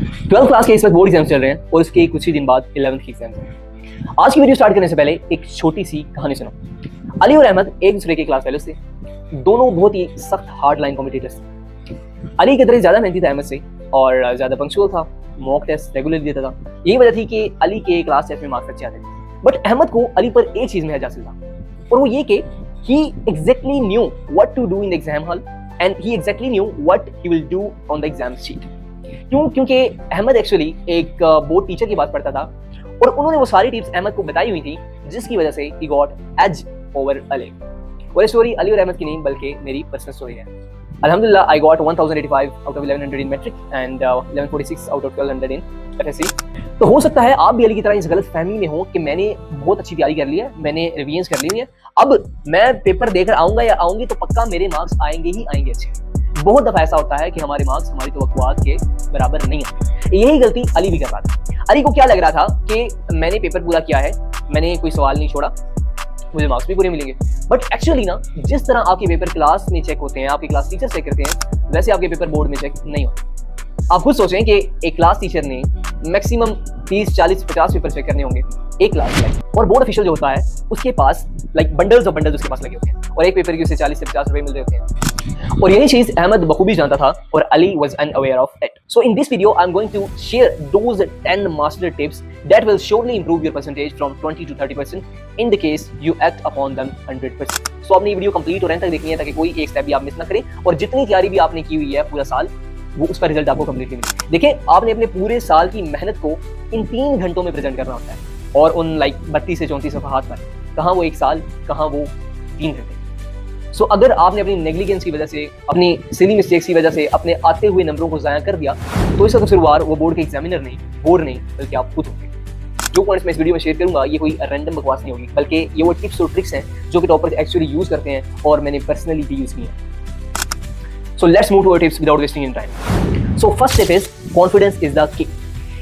12th class के इस वक्त बोर्ड एग्जाम चल रहे हैं और उसके कुछ ही दिन बाद 11th की एग्जाम है। आज की वीडियो स्टार्ट करने से पहले एक छोटी सी कहानी सुनो। अली और अहमद एक दूसरे के क्लास फेलोज थे। दोनों बहुत ही सख्त हार्ड लाइन कॉम्पिटिटर्स थे। अली की तरह ज्यादा मेहनती था अहमद से और ज्यादा पंक्चुअल था, मॉक टेस्ट रेगुलर देता था। यही वजह थी कि अली के क्लास टेस्ट में मार्क्स अच्छे आते थे। बट अहमद को अली पर एक चीज में हज हासिल था और वो ये कि he exactly knew what to do in the exam hall and he exactly knew what he will do on the exam sheet। क्योंकि अहमद एक्चुअली एक बोर्ड टीचर के पास पढ़ता था और उन्होंने वो सारी टिप्स अहमद को बताई हुई थी, जिसकी वजह से he got edge over Ali. और ये स्टोरी अली और अहमद की नहीं बल्कि मेरी पर्सनल स्टोरी है। अल्हम्दुलिल्लाह I got 1085 out of 1100 in metric and 1146 out of 1200 in FSC। तो हो सकता है आप भी अली की तरह इस गलत फहमी में हो कि मैंने बहुत अच्छी तैयारी कर ली है, मैंने रिवीजन कर ली हुई है, अब मैं पेपर देकर आऊंगा या आऊंगी तो पक्का मेरे मार्क्स आएंगे ही आएंगे अच्छे। बहुत दफा ऐसा होता है कि हमारे मार्क्स हमारी तवक्कुआत के बराबर नहीं आते। यही गलती अली भी कर रहा था। अली को क्या लग रहा था कि मैंने पेपर पूरा किया है, मैंने कोई सवाल नहीं छोड़ा, मुझे मार्क्स भी पूरे मिलेंगे। बट एक्चुअली ना, जिस तरह आपके पेपर क्लास में चेक होते हैं, आपके क्लास टीचर चेक करते हैं, वैसे आपके पेपर बोर्ड में चेक नहीं होते। आप खुद सोचें कि एक क्लास टीचर ने मैक्सिमम 30, 40, 50 पेपर चेक करने होंगे एक क्लास में, और बोर्ड ऑफिशियल जो होता है उसके पास बंडल्स ऑफ बंडल्स उसके पास लगे होते हैं और एक पेपर की उसे 40 से 50 रुपए मिल रहे होते हैं। और यही चीज अहमद बखूबी जानता था और Ali was unaware of it। So in this video I'm going to share those 10 master tips that will surely improve your percentage from 20 to 30% in the case you act upon them 100%। So आपने ये video complete और and तक देखनी है ताकि कोई एक step भी आप मिस ना करें और जितनी तैयारी भी आपने की हुई है पूरा साल, वो उसका रिजल्ट आपको कंप्लीटली मिले। देखिए, आपने अपने पूरे साल की मेहनत को इन 3 घंटों में प्रेजेंट करना होता है और उन 32 से 34 सफ़हात पर, कहाँ वो एक साल, कहाँ वो 3 घंटे। सो अगर आपने अपनी नेग्लिजेंस की वजह से, अपनी सिली मिस्टेक्स की वजह से अपने आते हुए नंबरों को ज़ाया कर दिया, तो इसका कसूरवार वो बोर्ड के एग्जामिनर नहीं, बोर्ड नहीं, बल्कि आप खुद होंगे। जो पॉइंट्स मैं इस वीडियो में शेयर करूंगा ये कोई रैंडम बकवास नहीं होगी, बल्कि ये वो टिप्स और ट्रिक्स हैं जो कि टॉपर्स एक्चुअली यूज़ करते हैं और मैंने पर्सनली भी यूज़ की है। So let's move to our tips without wasting any time. So first tip is confidence is the key।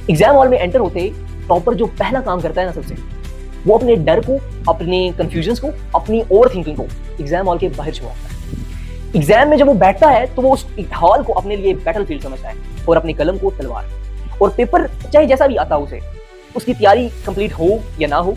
Exam hall में एंटर होते ही टॉपर जो पहला काम करता है ना, सबसे वो अपने डर को, अपने कंफ्यूजन्स को, अपनी ओवर थिंकिंग को एग्जाम हॉल के बाहर छुड़ाता है। एग्जाम में जब वो बैठता है तो वो उस हॉल को अपने लिए बैटलफील्ड समझता है और अपनी कलम को तलवार। और पेपर चाहे जैसा भी आता हो उसे, उसकी तैयारी कंप्लीट हो या ना हो,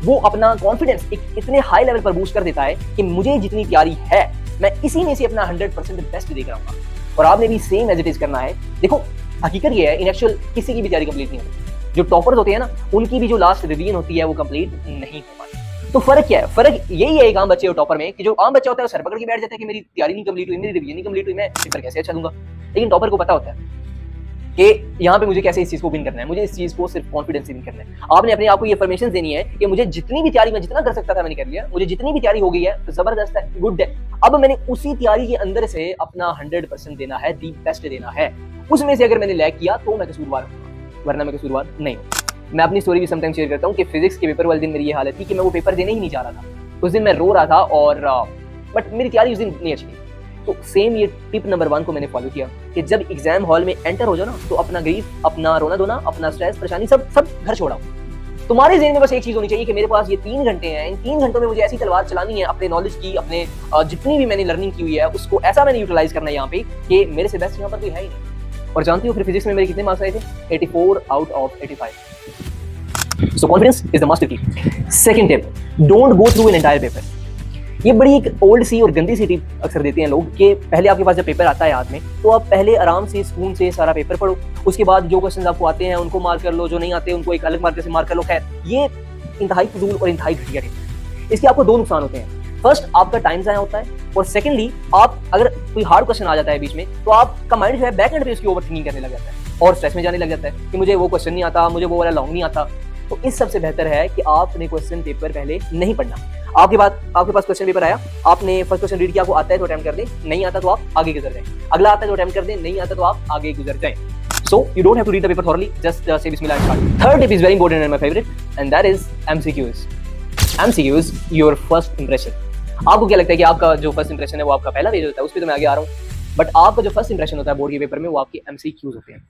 वो अपना कॉन्फिडेंस एक इतने हाई लेवल पर बूस्ट कर देता है कि मुझे जितनी तैयारी है मैं इसी में से अपना 100% बेस्ट देकर आऊंगा। और आपने भी सेम एज इट इज करना है। देखो, हकीकत ये है, इन एक्चुअल किसी की भी तैयारी कंप्लीट नहीं होती। जो टॉपर्स होते हैं ना, उनकी भी जो लास्ट रिवीजन होती है वो कंप्लीट नहीं हो पाती। तो फर्क क्या है? फर्क यही है एक आम बच्चे और टॉपर में, कि जो आम बच्चा होता है वो सर पकड़ के बैठ जाता है कि मेरी तैयारी नहीं कंप्लीट हुई, मेरी रिवीजन नहीं कंप्लीट हुई, मैं पेपर कैसे अच्छा दूंगा। लेकिन टॉपर को पता होता है कि यहाँ पे मुझे कैसे इस चीज को विन करना है, मुझे इस चीज को सिर्फ कॉन्फिडेंस से विन करना है। आपने अपने आप को ये इन्फॉर्मेशन देनी है कि मुझे जितनी भी तैयारी मैं जितना कर सकता था मैंने कर लिया, मुझे जितनी भी तैयारी हो गई है तो जबरदस्त है, गुड है। अब मैंने उसी तैयारी के अंदर से अपना 100% देना है, दी बेस्ट देना है। उसमें से अगर मैंने लैग किया तो मैं कसूरवार हूँ, वरना मैं कसूरवार नहीं हूँ। मैं अपनी स्टोरी भी समटाइम शेयर करता हूँ कि फिजिक्स के पेपर वाले दिन मेरी ये हालत थी कि मैं वो पेपर देने ही नहीं जा रहा था। उस दिन मैं रो रहा था और बट मेरी तैयारी उस दिन नहीं अच्छी। तो सेम ये टिप नंबर 1 को मैंने फॉलो किया कि जब एग्जाम हॉल में एंटर हो जाओ ना, तो अपना ग्रीफ, अपना रोना धोना, अपना स्ट्रेस, परेशानी सब घर छोड़ाओ। तुम्हारे ज़हन में बस एक चीज होनी चाहिए कि मेरे पास ये 3 घंटे हैं, इन 3 घंटों में मुझे ऐसी तलवार चलानी है अपने नॉलेज की, अपने जितनी भी मैंने लर्निंग की हुई है उसको ऐसा मैंने यूटिलाइज करना है यहाँ पे कि मेरे से बेस्ट यहाँ पर कोई है ही नहीं। और जानती हो फिर फिजिक्स में मेरे कितने मार्क्स आए थे? 84 out of 85। So confidence is the master key. Second tip, don't go through an entire paper. ये बड़ी एक ओल्ड सी और गंदी सी टिप अक्सर देते हैं लोग कि पहले आपके पास जब पेपर आता है हाथ में, तो आप पहले आराम से सुकून से सारा पेपर पढ़ो, उसके बाद जो क्वेश्चंस आपको आते हैं उनको मार्क कर लो, जो नहीं आते उनको एक अलग मार्कर से मार्क कर लो। खैर, ये इंतहाई फजूल और इंतहाई घटिया टिप है। इसके आपको 2 नुकसान होते हैं। फर्स्ट, आपका टाइम ज़ाया होता है, और सेकेंडली, आप अगर कोई हार्ड क्वेश्चन आ जाता है बीच में तो आपका माइंड जो है बैक एंड पे उसकी ओवर थिंकिंग करने लग जाता है और स्ट्रेस में जाने लग जाता है कि मुझे वो क्वेश्चन नहीं आता, मुझे वो वाला लॉन्ग नहीं आता। तो इस सबसे बेहतर है कि आपने क्वेश्चन पेपर पहले नहीं पढ़ना। आपके पास क्वेश्चन पेपर आया, आपने फर्स्ट क्वेश्चन रीड किया, आपको आता है तो अटेम्प्ट कर दें, नहीं आता तो आप आगे गुजर जाएं। अगला आता है तो अटेम्प्ट कर दें, नहीं आता तो आप आगे गुजर जाएं। So you don't have to read the paper thoroughly, just say bismillah and start. Third tip is very important and my favorite, and that is MCQs. MCQs, your first impression। आपको क्या लगता है कि आपका जो फर्स्ट इंप्रेशन है वो आपका पहला पेज होता है, उस पर तो मैं आगे आ रहा हूँ, बट आपका जो फर्स्ट इंप्रेशन होता है बोर्ड के पेपर में वो आपके MCQs होते हैं।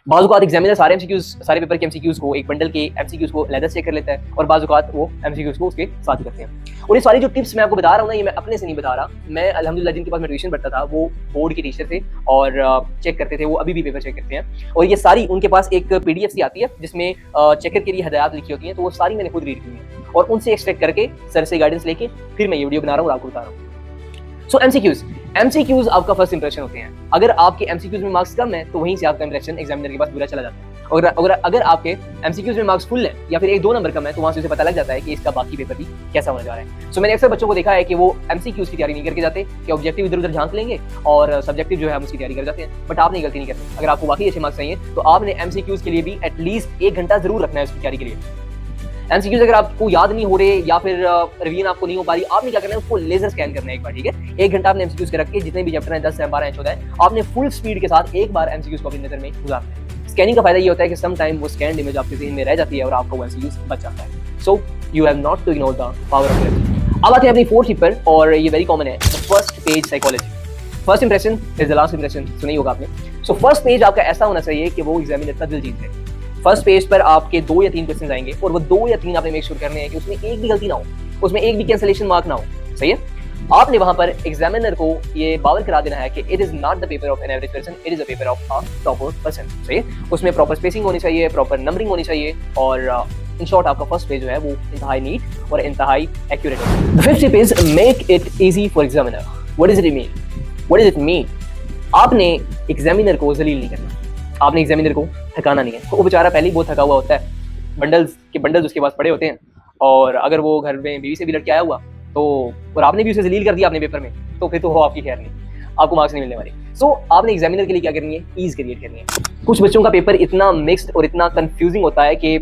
बाज़ औक़ात एग्जामिनर सारे एमसीक्यूज, सारे पेपर के एमसीक्यूज को, एक बंडल के एमसीक्यूज को अलग चेक कर लेता है और बाज़ औक़ात वो एमसीक्यूज को उसके साथ ही करते हैं। और ये सारी जो टिप्स मैं आपको बता रहा हूँ ना, ये मैं अपने से नहीं बता रहा। मैं अल्हम्दुलिल्लाह जिनके पास मैं ट्यूशन पढ़ता था वो बोर्ड के टीचर थे और चेक करते थे, वो अभी भी पेपर चेक करते हैं। और ये सारी उनके पास एक पीडीएफ सी आती है जिसमें चेकर के लिए हिदायत लिखी होती हैं, तो वो सारी मैंने खुद रीड की हैं और उनसे एक्सट्रैक्ट करके सर से गाइडेंस लेके फिर मैं ये वीडियो बना रहा हूँ और आपको बता रहा हूँ। सो एमसीक्यूज आपका फर्स्ट इंप्रेशन होते हैं। अगर आपके एमसीक्यूज में मार्क्स कम है तो वहीं से आपका इंप्रेशन एग्जामिनर के पास बुरा चला जाता है। और अगर आपके एमसीक्यूज में मार्क्स फुल है या फिर 1-2 नंबर कम है तो वहां से उसे पता लग जाता है कि इसका बाकी पेपर भी कैसा होने जा रहा है। सो मैंने अक्सर बच्चों को देखा है कि वो एमसीक्यूज की तैयारी नहीं करके जाते, कि ऑब्जेक्टिव इधर उधर झांक लेंगे और सब्जेक्टिव जो है हम उसकी तैयारी कर जाते हैं। बट आपने ये गलती नहीं करनी। अगर आपको वाकई अच्छे मार्क्स चाहिए तो आपने एमसीक्यूज के लिए भी एटलीस्ट 1 घंटा जरूर रखना है उसकी तैयारी के लिए। एमसीक्यूज अगर आपको याद नहीं हो रहे या फिर रिवीजन आपको नहीं हो पा रही, आपने क्या करना है, उसको लेजर स्कैन करना है एक बार, ठीक है। 1 घंटा आपने एमसीक्यूज के रख के जितने भी चैप्टर हैं 10 है, 12 है, 14 है, आपने फुल स्पीड के साथ एक बार एमसीक्यूज को अपनी नजर में गुजारना है। स्कैनिंग का फायदा ये होता है कि सम टाइम वो स्कैन्ड इमेज आपके ज़हन में रह जाती है और आपका वो एमसीक्यूज बच जाता है। So you have not to ignore the power of revision. अब आते हैं अपनी फोर्थ टिप पर और ये वेरी कॉमन है, first page psychology. First impression is the last impression, सुना ही होगा आपने। सो फर्स्ट पेज आपका ऐसा होना चाहिए कि वो एग्जामिनर का दिल जीत ले। फर्स्ट पेज पर आपके 2 या 3 क्वेश्चन आएंगे और वो 2 या 3 आपने मेक श्योर करने हैं कि उसमें एक भी गलती ना हो, उसमें एक भी कैंसिलेशन मार्क ना हो। सही है। आपने वहां पर एग्जामिनर को ये बावर करा देना है कि it is not the paper of an average person, it is a paper of a topper person. सही है। उसमें प्रॉपर स्पेसिंग होनी चाहिए, प्रॉपर नंबरिंग होनी चाहिए और इन शॉर्ट आपका फर्स्ट पेज जो है वो इंतहाई नीट और इंतहाई एक्यूरेट हो। The fifth tip is make it easy for examiner. What does it mean? What does it mean? आपने एग्जामिनर को जलील नहीं करना, आपने एग्जामिनर को थकाना नहीं है। तो वो बेचारा पहले ही बहुत थका हुआ होता है, बंडल्स उसके पास पड़े होते हैं और अगर वो घर में बीवी से भी लड़के आया हुआ तो और आपने भी उसे जलील कर दिया अपने पेपर में, तो फिर तो वो आपकी खैर नहीं, आपको मार्क्स नहीं मिलने वाले। सो आपने एग्जामिनर के लिए क्या करनी है, ईज क्रिएट करनी है। कुछ बच्चों का पेपर इतना मिक्स्ड और इतना कंफ्यूजिंग होता है कि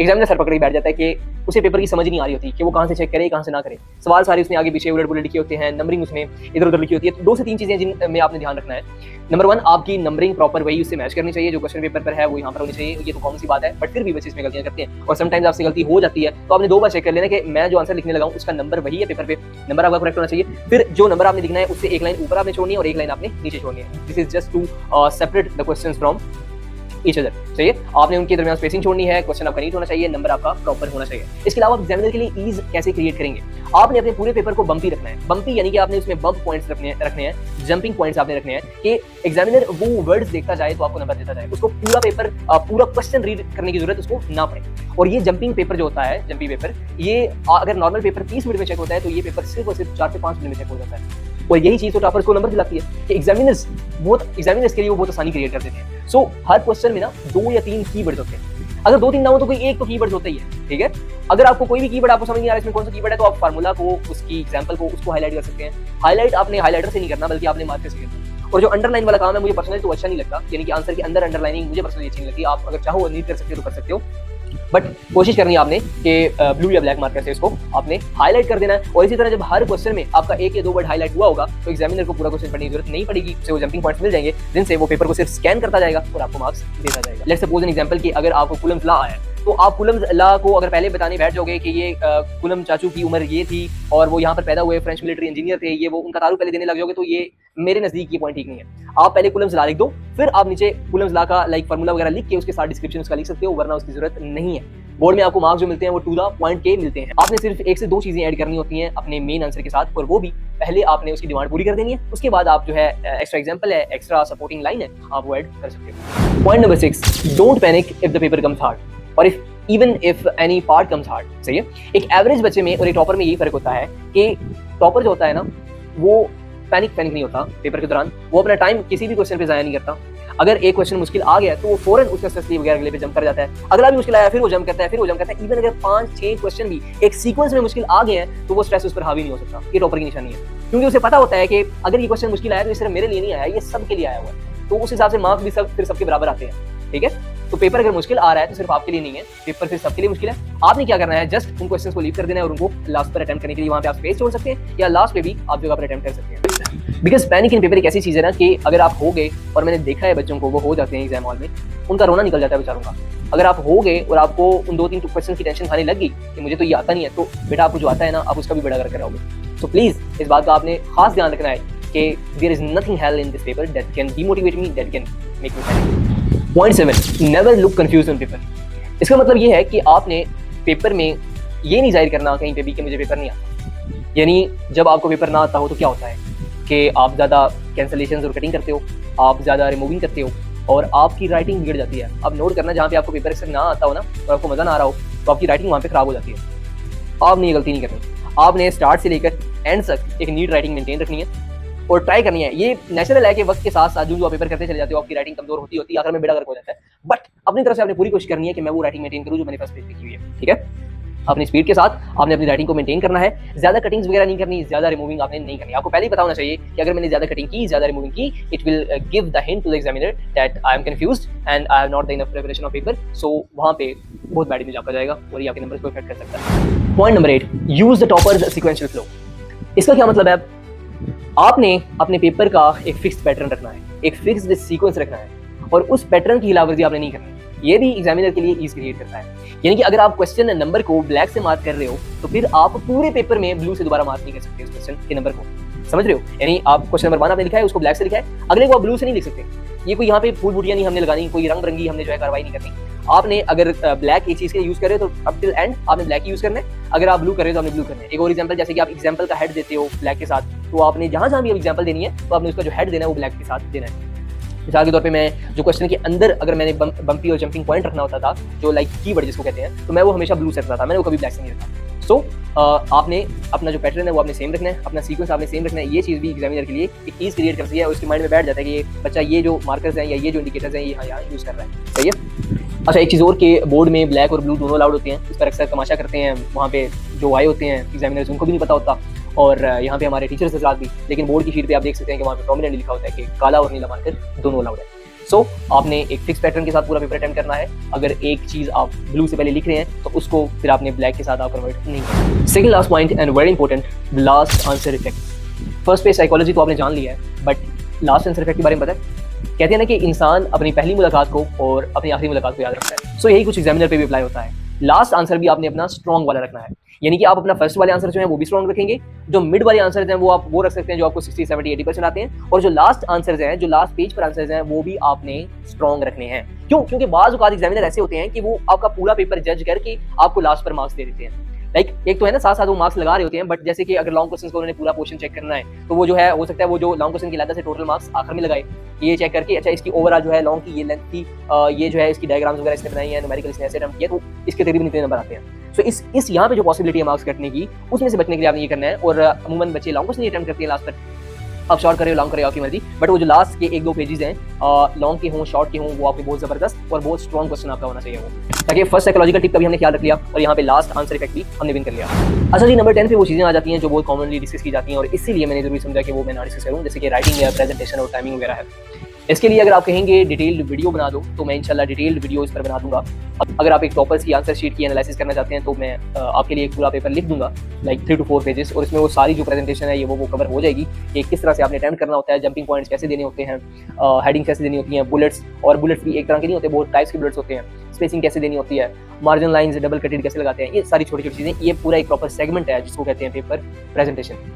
एग्जामिनर सर पकड़ के बैठ जाता है कि उसे पेपर की समझ नहीं आ रही होती कि वो कहाँ से चेक करे कहाँ से ना करे। सवाल सारे उसने आगे पीछे उलट पुलट लिखे होते हैं, नंबरिंग उसमें इधर उधर लिखी होती है। तो 2 से 3 चीजें जिनमें आपने ध्यान रखना है। नंबर 1, आपकी नंबरिंग प्रॉपर वही उससे मैच करनी चाहिए जो क्वेश्चन पेपर पर है, वो यहाँ पर होनी चाहिए। ये तो कॉमन सी बात है, बट फिर भी बच्चे इसमें गलतियां करते हैं और समटाइम्स आपसे गलती हो जाती है। तो आपने 2 बार चेक कर लेना कि मैं जो आंसर लिखने लगा हूँ उसका नंबर वही है पेपर पे, नंबर आपका करेक्ट होना चाहिए। फिर जो नंबर आपने लिखना है उससे एक लाइन ऊपर आपने छोड़नी है और एक लाइन आपने नीचे छोड़नी है। This is just to separate the questions from each other. चाहिए आपने उनके दरमियान स्पेसिंग छोड़नी है, क्वेश्चन आपका नीट होना चाहिए, नंबर आपका प्रॉपर होना चाहिए। इसके अलावा एग्जामिनर के लिए ईज कैसे क्रिएट करेंगे, आपने अपने पूरे पेपर को बम्पी रखना है। बम्पी यानी कि आपने उसमें बम्प पॉइंट्स रखने हैं, जंपिंग पॉइंट्स आपने रखने हैं कि एग्जामिनर वो वर्ड्स देखता जाए तो आपको नंबर देता जाए, उसको पूरा पेपर पूरा क्वेश्चन रीड करने की जरूरत उसको ना पड़े। और ये जंपिंग पेपर जो होता है, जंपिंग पेपर, ये अगर नॉर्मल पेपर 30 मिनट में चेक होता है तो ये पेपर सिर्फ और सिर्फ 4 से 5 मिनट में चेक हो जाता है। और यही चीज तो टॉपर्स को नंबर दिलाती है कि एग्जामिनर्स के लिए वो बहुत आसानी क्रिएट कर देते हैं। सो हर क्वेश्चन में ना 2 या 3 कीवर्ड्स होते हैं। अगर 2-3 ना हो तो कोई एक तो कीवर्ड होता ही है, ठीक है। अगर आपको कोई भी कीवर्ड आपको समझ नहीं आ रहा है इसमें कौन सा कीवर्ड है, तो आप फार्मूला को, उसकी एग्जांपल को, उसको हाईलाइट कर सकते हैं। हाईलाइट आपने हाईलाइटर से नहीं करना बल्कि आपने मार्कर से करना। और जो अंडरलाइन वाला काम है मुझे पर्सनली तो अच्छा नहीं लगता, यानी कि आंसर के अंदर अंडरलाइनिंग मुझे पर्सनली अच्छी नहीं लगती। आप अगर चाहो नीट कर सकते हो तो कर सकते हो, बट कोशिश करनी है आपने कि ब्लू या ब्लैक मार्कर से इसको आपने हाईलाइट कर देना है। और इसी तरह जब हर क्वेश्चन में आपका 1 या 2 वर्ड हाईलाइट हुआ होगा तो एग्जामिनर को पूरा क्वेश्चन पढ़ने की जरूरत नहीं पड़ेगी, उसे वो जंपिंग पॉइंट्स मिल जाएंगे जिनसे वो पेपर को सिर्फ स्कैन करता जाएगा और आपको मार्क्स देता जाएगा। लेट्स सपोज एन एग्जांपल कि अगर आपको कूलम्स लॉ आया तो आप कूलम्स लॉ को अगर पहले बताने बैठ जाओगे कि ये कूलम चाचू की उम्र ये थी और वो यहाँ पर पैदा हुए फ्रेंच मिलिट्री इंजीनियर थे, ये वो उनका तारुफ पहले देने लग जाओगे तो ये मेरे नजदीक ये पॉइंट ठीक नहीं है। आप पहले कूलम्स लॉ लिख दो, फिर आप नीचे कूलम्स लॉ का लाइक फार्मूला वगैरह लिख के उसके साथ डिस्क्रिप्शन उसका लिख सकते हो, वरना उसकी जरूरत नहीं है। बोर्ड में आपको मार्क्स जो मिलते हैं वो टू द पॉइंट के मिलते हैं। आपने सिर्फ 1 से 2 चीजें ऐड करनी होती हैं अपने मेन आंसर के साथ, और वो भी पहले आपने उसकी डिमांड पूरी कर देनी है। उसके बाद आप जो है एक्स्ट्रा एग्जांपल है, एक्स्ट्रा सपोर्टिंग लाइन है, आप वो ऐड कर सकते हो। Point number 6, don't panic if the paper comes hard और even if any part comes hard. सही है। एक एवरेज बच्चे में और एक टॉपर में यही फर्क होता है कि टॉपर जो होता है ना वो पैनिक नहीं होता पेपर के दौरान, वो अपना टाइम किसी भी क्वेश्चन पे जाया नहीं करता। अगर एक क्वेश्चन मुश्किल आ गया तो वो फौरन उसका स्ट्रेस वगैरह अगले पे जंप कर जाता है। अगला भी मुश्किल आया फिर वो जंप करता है, फिर वो जंप करता है। इवन अगर 5-6 क्वेश्चन भी एक सीक्वेंस में मुश्किल आ गए हैं तो वो स्ट्रेस उस पर हावी नहीं हो सकता। ये टॉपर की निशानी है, क्योंकि उसे पता होता है कि अगर ये क्वेश्चन मुश्किल आया तो ये सिर्फ मेरे लिए नहीं आया, ये सबके लिए आया हुआ है। तो उस हिसाब से मार्क्स भी फिर सबके बराबर आते हैं, ठीक है। तो पेपर अगर मुश्किल आ रहा है तो सिर्फ आपके लिए नहीं है, पेपर फिर सबके लिए मुश्किल है। आपने क्या करना है, जस्ट उन क्वेश्चंस को लीव कर देना है और उनको लास्ट पर अटेम्प्ट करने के लिए वहां पे आप स्पेस छोड़ सकते हैं या लास्ट पे भी आप जगह पर अटेम्प्ट कर सकते हैं। बिकॉज पैनिक इन पेपर एक ऐसी चीज है ना कि अगर आप हो गए, और मैंने देखा है बच्चों को वो हो जाते हैं एग्जाम हॉल में, उनका रोना निकल जाता है बेचारों का। अगर आप हो गए और आपको उन 2-3 क्वेश्चन की टेंशन खाने लगी कि मुझे तो ये आता नहीं है, तो बेटा आपको जो आता है ना आप उसका भी बड़ा कर कराओगे। तो प्लीज इस बात का आपने खास ध्यान रखना है कि there is nothing hell in this paper that can demotivate me, that can make me panic. Point 7, never look confuse on paper. इसका मतलब ये है कि आपने पेपर में ये नहीं जाहिर करना कहीं पे भी कि मुझे पेपर नहीं आता। यानी जब आपको पेपर ना आता हो तो क्या होता है कि आप ज़्यादा कैंसलेशन और कटिंग करते हो, आप ज़्यादा रिमूविंग करते हो और आपकी राइटिंग बिगड़ जाती है। अब नोट करना, जहाँ पे आपको पेपर से ना आता हो ना और आपको मज़ा ना आ रहा हो तो आपकी राइटिंग वहाँ पे ख़राब हो जाती है। आपने ये गलती नहीं करनी। आपने स्टार्ट से लेकर एंड तक एक नीट राइटिंग मेंटेन रखनी है और ट्राई करनी है। ये नेचुरल है कि वक्त के साथ साथ जो आप पेपर करते चले जाते हो आपकी राइटिंग कमजोर होती है, आखिर में बेड़ा गर्क हो जाता है। बट अपनी तरफ से आपने पूरी कोशिश करनी है कि मैं वो राइटिंग मेंटेन करूँ जो मैंने फर्स्ट पेज लिखी हुई है। ठीक है, अपनी स्पीड के साथ आपने अपनी राइटिंग को मेंटेन करना है। ज्यादा कटिंग्स वगैरह नहीं करनी, ज्यादा रिमूविंग आपने नहीं करनी। आपको पहले ही पता होना चाहिए कि अगर मैंने ज्यादा कटिंग की, ज्यादा रिमूविंग की, it will give the hint to the examiner that I am confused and I have not the enough preparation of paper. So वहां पे बहुत बैड इमेज आपका जाएगा और ये आपके नंबर्स को इफेक्ट कर सकता है। Point number 8, use the toppers sequential flow. इसका क्या मतलब है? आपने अपने पेपर का एक फिक्स्ड पैटर्न रखना है, एक फिक्स्ड सीक्वेंस रखना है और उस पैटर्न की हिलावर्जी आपने नहीं करनी। ये भी एग्जामिनर के लिए ईज क्रिएट करता है। यानी कि अगर आप क्वेश्चन नंबर को ब्लैक से मार्क कर रहे हो तो फिर आप पूरे पेपर में ब्लू से दोबारा मार्क नहीं कर सकते उस क्वेश्चन के नंबर को। समझ रहे हो? यानी आप क्वेश्चन नंबर 1 आपने लिखा है, उसको ब्लैक से लिखा है, अगले को आप ब्लू से नहीं लिख सकते। ये कोई यहाँ पे फूल बूटियां नहीं हमने लगानी, कोई रंग बिरंगी हमने जो है कार्रवाई नहीं करनी। आपने अगर ब्लैक एक चीज के यूज करे तो अप टिल एंड आपने ब्लैक यूज करना है, अगर आप ब्लू कर रहे हो तो आपने ब्लू करना है। एक और एग्जांपल, जैसे कि आप एग्जांपल का हेड देते हो ब्लैक के साथ, तो आपने जहां भी एग्जांपल देनी है तो आपने उसका जो हेड देना है वो ब्लैक के साथ देना है। मिसाल के तौर पे मैं जो क्वेश्चन के अंदर अगर मैंने बम्पी और जंपिंग पॉइंट रखना होता था, जो लाइक कीवर्ड जिसको कहते हैं, तो मैं वो हमेशा ब्लू से रखता था, मैंने वो कभी ब्लैक से नहीं रखा। सो आपने अपना जो पैटर्न है वो आपने सेम रखना है, अपना सीक्वेंस आपने सेम रखना है। ये चीज़ भी एग्जामिनर के लिए एक ईज क्रिएट करती है और उसके माइंड में बैठ जाता है कि ये बच्चा ये जो मार्कर्स हैं या ये जो इंडिकेटर्स हैं ये यहाँ यूज़ कर रहा है। सही है। अच्छा, एक चीज़ और के बोर्ड में ब्लैक और ब्लू दोनों अलाउड होते हैं, इस पर अक्सर तमाशा करते हैं वहाँ पे जो आए होते हैं एग्जामिनर्स, उनको भी नहीं पता होता और यहाँ पे हमारे टीचर्स हजरात भी। लेकिन बोर्ड की शीट पे आप देख सकते हैं कि वहाँ पे प्रोमिनेंट लिखा होता है कि काला और नीला मार्कर दोनों अलाउड है। सो आपने एक फिक्स पैटर्न के साथ पूरा पेपर अटेम्प्ट करना है। अगर एक चीज़ आप ब्लू से पहले लिख रहे हैं तो उसको फिर आपने ब्लैक के साथ आप कन्वर्ट नहीं करना। Second last point and very important, last answer effect. First page psychology तो आपने जान लिया है, बट लास्ट आंसर इफेक्ट के बारे में पता है? कहते हैं ना कि इंसान अपनी पहली मुलाकात को और अपनी आखिरी मुलाकात को याद रखता है। सो यही कुछ एग्जामिनर पे भी अप्लाई होता है। लास्ट आंसर भी आपने अपना स्ट्रॉन्ग वाला रखना है, यानी कि आप अपना फर्स्ट वाले आंसर जो है वो भी स्ट्रॉन्ग रखेंगे, जो मिड वाले आंसर हैं वो आप वो रख सकते हैं जो आपको 60, 70, 80% आते हैं, और जो लास्ट आंसर्स हैं, जो लास्ट पेज पर आंसर्स हैं, वो भी आपने स्ट्रॉन्ग रखने हैं। क्यों? क्योंकि बाज़ औक़ात एग्जामिनर ऐसे होते हैं कि वो आपका पूरा पेपर जज करके आपको लास्ट पर मार्क्स दे देते हैं। लाइक एक तो है ना, साथ साथ वो मार्क्स लगा रहे होते हैं, बट जैसे कि अगर लॉन्ग क्वेश्चन को उन्होंने पूरा पोर्शन चेक करना है तो वो जो है हो सकता है वो जो लॉन्ग क्वेश्चन की अलग से टोटल मार्क्स आखिर में लगाए, ये चेक करके अच्छा इसकी ओवरऑल जो है लॉन्ग की ये लेंथ थी, ये जो है इसकी डायग्राम्स वगैरह इसने बनाई है, न्यूमेरिकल इसने ऐसे अटेम्प्ट किया, तो इसके तकरीबन इतने नंबर आते हैं। सो इस यहाँ पे जो पॉसिबिलिटी है मार्क्स कटने की, उसमें से बचने के लिए आपने ये करना है। और अमूमन बच्चे लॉन्ग क्वेश्चन अटेम्प्ट करते हैं लास्ट पर, आप शॉर्ट करे हो लॉन्ग करे आपकी मर्जी, बट वो जो लास्ट के 1-2 पेजेस हैं लॉन्ग के हों शॉर्ट के हों, वो आपके बहुत जबरदस्त और बहुत स्ट्रॉन्ग क्वेश्चन आपका होना चाहिए वो, ताकि फर्स्ट साइकोलॉजिकल टिप का भी हमने ख्याल रख लिया और यहाँ पे लास्ट आंसर इफेक्ट भी हमने विन कर लिया। अच्छा जी, नंबर 10 पे वो चीज़ें आ जाती हैं जो बहुत कॉमनली डिस्कस की जाती हैं और इसीलिए मैंने जरूरी समझा कि वो मैं ना डिस्कस करूँ, जैसे कि राइटिंग या प्रेजेंटेशन और टाइमिंग वगैरह है। इसके लिए अगर आप कहेंगे डिटेल्ड वीडियो बना दो तो मैं इंशाल्लाह डिटेल्ड वीडियो इस पर बना दूंगा। अगर आप एक टॉपर्स की आंसर शीट की एनालिसिस करना चाहते हैं तो मैं आपके लिए एक पूरा पेपर लिख दूंगा, लाइक 3 to 4 पेजेस, और इसमें वो सारी जो प्रेजेंटेशन है ये वो कवर हो जाएगी कि किस तरह से आपने अटेम्प्ट करना होता है, जंपिंग पॉइंट्स कैसे देने होते हैं, हेडिंग कैसे देनी होती हैं, बुलेट्स, और बुलेट्स भी एक तरह के नहीं होते, बहुत टाइप्स के बुलेट्स होते हैं, स्पेसिंग कैसे देनी होती है, मार्जिन लाइंस डबल कटेड कैसे लगाते हैं, ये सारी छोटी छोटी चीज़ें, ये पूरा एक प्रॉपर सेगमेंट है जिसको कहते हैं पेपर प्रेजेंटेशन।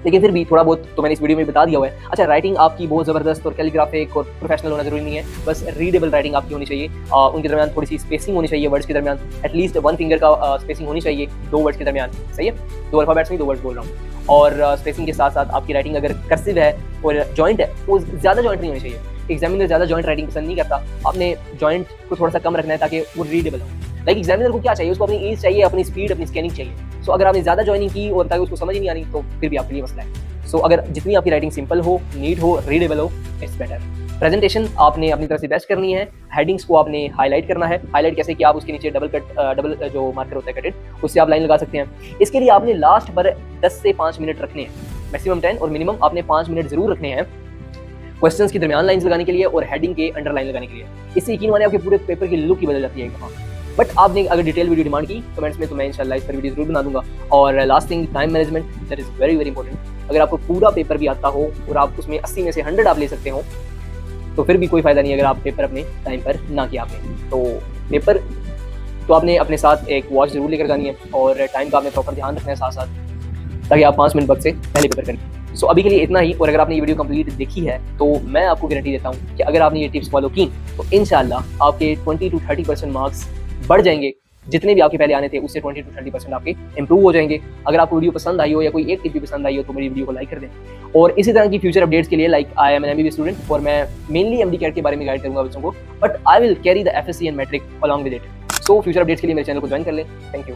लेकिन फिर भी थोड़ा बहुत तो मैंने इस वीडियो में बता दिया हुआ है। अच्छा, राइटिंग आपकी बहुत ज़बरदस्त और कैलीग्राफिक और प्रोफेशनल होना जरूरी नहीं है, बस रीडेबल राइटिंग आपकी होनी चाहिए। उनके दरमियान थोड़ी सी स्पेसिंग होनी चाहिए, वर्ड्स के दरमियान एटलीस्ट 1 फिंगर का स्पेसिंग होनी चाहिए 2 वर्ड्स के दरमियान। सही है, 2 अल्फाबेट्स नहीं 2 वर्ड्स बोल रहा हूँ। और स्पेसिंग के साथ साथ आपकी राइटिंग अगर कर्सिव है और जॉइंट है तो ज़्यादा जॉइंट नहीं होनी चाहिए। एग्जामिनर ज़्यादा जॉइंट राइटिंग पसंद नहीं करता, आपने जॉइंट को थोड़ा सा कम रखना है ताकि वो रीडेबल हो। लाइक एग्जामिनर को क्या चाहिए, उसको अपनी ईज चाहिए, अपनी स्पीड, अपनी स्कैनिंग चाहिए। सो अगर आपने ज़्यादा जॉइनिंग की और ताकि उसको समझ ही नहीं आ रही तो फिर भी आपके लिए मसला है। सो अगर जितनी आपकी राइटिंग सिंपल हो, नीट हो, रीडेबल हो, इट्स बेटर। प्रेजेंटेशन आपने अपनी तरफ से बेस्ट करनी है, हेडिंग्स को आपने हाईलाइट करना है। हाईलाइट कैसे कि आप उसके नीचे डबल जो मार्कर होता है कटेड, उससे आप लाइन लगा सकते हैं। इसके लिए आपने लास्ट पर 10 से 5 मिनट रखने हैं, मैक्सिमम 10 और मिनिमम आपने 5 मिनट जरूर रखने हैं क्वेश्चंस की दरमियान लाइंस लगाने के लिए और हेडिंग के अंडर लाइन लगाने के लिए। इससे यकीन माने आपके पूरे पेपर की लुक ही बदल जाती है कहाँ। बट आपने अगर डिटेल वीडियो डिमांड की कमेंट्स में तो मैं इंशाल्लाह इस पर वीडियो जरूर बना दूंगा। और last thing, time management, that is very very important. अगर आपको पूरा पेपर भी आता हो और आप उसमें 80 में से 100 आप ले सकते हो तो फिर भी कोई फ़ायदा नहीं अगर आप पेपर अपने टाइम पर ना किया आपने। तो पेपर तो आपने अपने साथ एक वॉच जरूर लेकर जानी है और टाइम का आपने प्रॉपर ध्यान रखना है साथ साथ, ताकि आप 5 मिनट वक्त से पहले पेपर करें। सो अभी के लिए इतना ही। और अगर आपने ये वीडियो कंप्लीट देखी है तो मैं आपको गारंटी देता हूँ कि अगर आपने ये टिप्स फॉलो की तो इंशाल्लाह आपके 20 to 30% मार्क्स बढ़ जाएंगे। जितने भी आपके पहले आने थे उससे 20 to 30% आपके इंप्रूव हो जाएंगे। अगर आपको वीडियो पसंद आई हो या कोई एक टिप भी पसंद आई हो तो मेरी वीडियो को लाइक कर दें। और इसी तरह की फ्यूचर अपडेट्स के लिए like I am N MBBS student और मैं मेनली एमडी कैट के बारे में गाइड करूंगा बच्चों को, but I will carry the FSC and matric along with it. So future updates के लिए मेरे चैनल को ज्वाइन कर लें। Thank you.